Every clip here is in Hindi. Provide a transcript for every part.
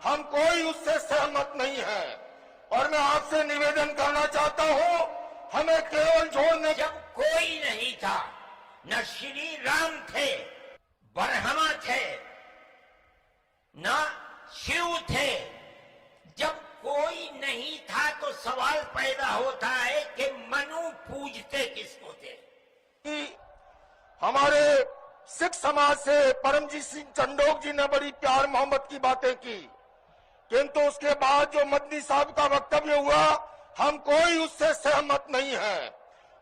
हम कोई उससे सहमत नहीं है। और मैं आपसे निवेदन करना चाहता हूं, हमें केवल जोड़ने जब कोई नहीं था, न श्री राम थे, ब्रह्मा थे, न शिव थे, जब कोई नहीं था तो सवाल पैदा होता है कि मनु पूजते किसको थे। हमारे सिख समाज से परमजीत सिंह चंडोक जी ने बड़ी प्यार मोहब्बत की बातें की, किंतु उसके बाद जो मदनी साहब का वक्तव्य हुआ, हम कोई उससे सहमत नहीं है।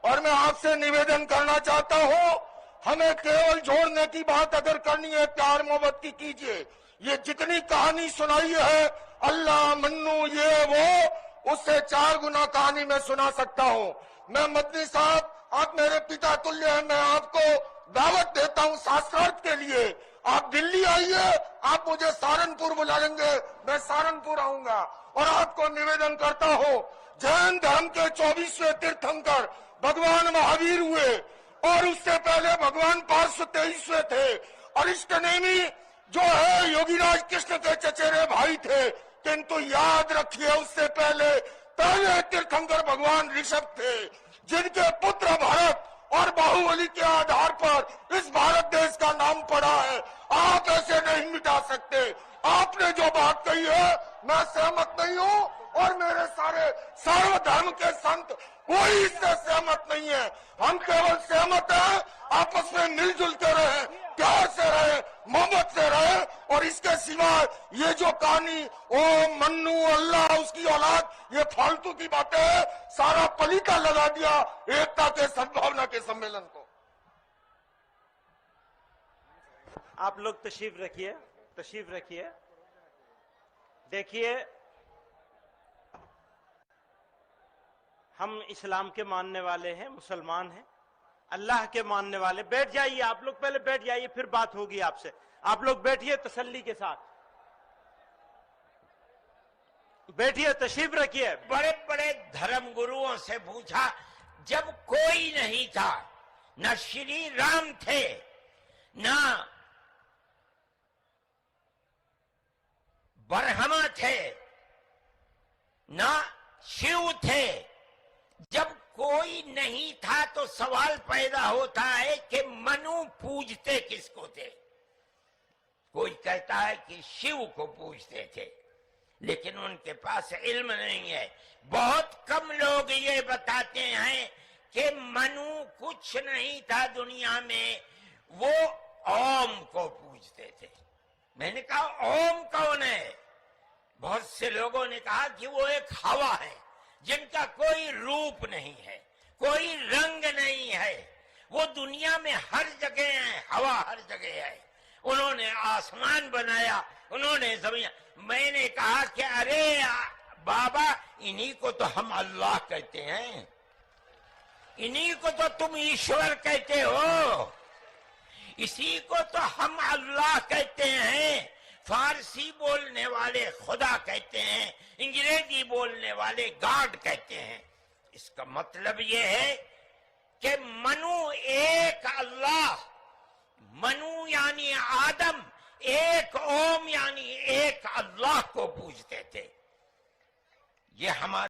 और मैं आपसे निवेदन करना चाहता हूं, हमें केवल जोड़ने की बात अगर करनी है, प्यार मोहब्बत की कीजिए। ये जितनी कहानी सुनाई है, अल्लाह मन्नू ये वो, उससे 4 गुना कहानी मैं सुना सकता हूं। मैं मदनी साहब, आप मेरे पिता तुल्य हैं, मैं आपको दावत देता हूं शास्त्रार्थ के लिए। आप दिल्ली आइए, आप मुझे सहारनपुर बुला लेंगे, मैं सहारनपुर आऊंगा। और आपको निवेदन करता हूं, जैन धर्म के 24वें तीर्थंकर भगवान महावीर हुए, और उससे पहले भगवान पार्श्व 23वें थे। अरिष्टनेमी जो है योगीराज कृष्ण के चचेरे भाई थे, किंतु याद रखिए उससे पहले तीर्थंकर भगवान ऋषभ थे, जिनके पुत्र भरत और बाहुबली के आधार पर इस भारत देश का नाम पड़ा है। आप ऐसे नहीं मिटा सकते। आपने जो बात कही है, मैं सहमत नहीं हूं, और मेरे सारे सर्वधर्म के संत कोई इससे सहमत नहीं है। हम केवल सहमत हैं, आपस में मिलजुल के रहे, प्यार से रहे, मोहब्बत से रहे। और इसके सिवा ये जो कहानी ओ मन्नू अल्लाह उसकी औलाद, ये फालतू की बातें हैं, सारा पलीता लगा दिया एकता के सद्भावना के सम्मेलन को। आप लोग तशरीफ रखिए। देखिए, हम इस्लाम के मानने वाले हैं, मुसलमान हैं, अल्लाह के मानने वाले। बैठ जाइए, आप लोग पहले बैठ जाइए, फिर बात होगी आपसे। आप लोग बैठिए तसल्ली के साथ, बैठिए, तशरीफ रखिए। बड़े बड़े धर्म गुरुओं से पूछा, जब कोई नहीं था, न श्री राम थे, न ब्रह्मा थे, न शिव थे, जब कोई नहीं था तो सवाल पैदा होता है कि मनु पूजते किसको थे। कोई कहता है कि शिव को पूजते थे, लेकिन उनके पास इल्म नहीं है। बहुत कम लोग ये बताते हैं कि मनु कुछ नहीं था दुनिया में, वो ओम को पूजते थे। मैंने कहा ओम कौन है? बहुत से लोगों ने कहा कि वो एक हवा है, जिनका कोई रूप नहीं है, कोई रंग नहीं है, वो दुनिया में हर जगह है, हवा हर जगह है। उन्होंने आसमान बनाया, उन्होंने जमीन। मैंने कहा कि अरे बाबा, इन्हीं को तो हम अल्लाह कहते हैं, इन्हीं को तो तुम ईश्वर कहते हो, इसी को तो हम अल्लाह कहते हैं। फारसी बोलने वाले खुदा कहते हैं, अंग्रेजी बोलने वाले गॉड कहते हैं। इसका मतलब यह है कि मनु एक अल्लाह, मनु यानी आदम, एक ओम यानी एक अल्लाह को पूजते थे। ये हमारे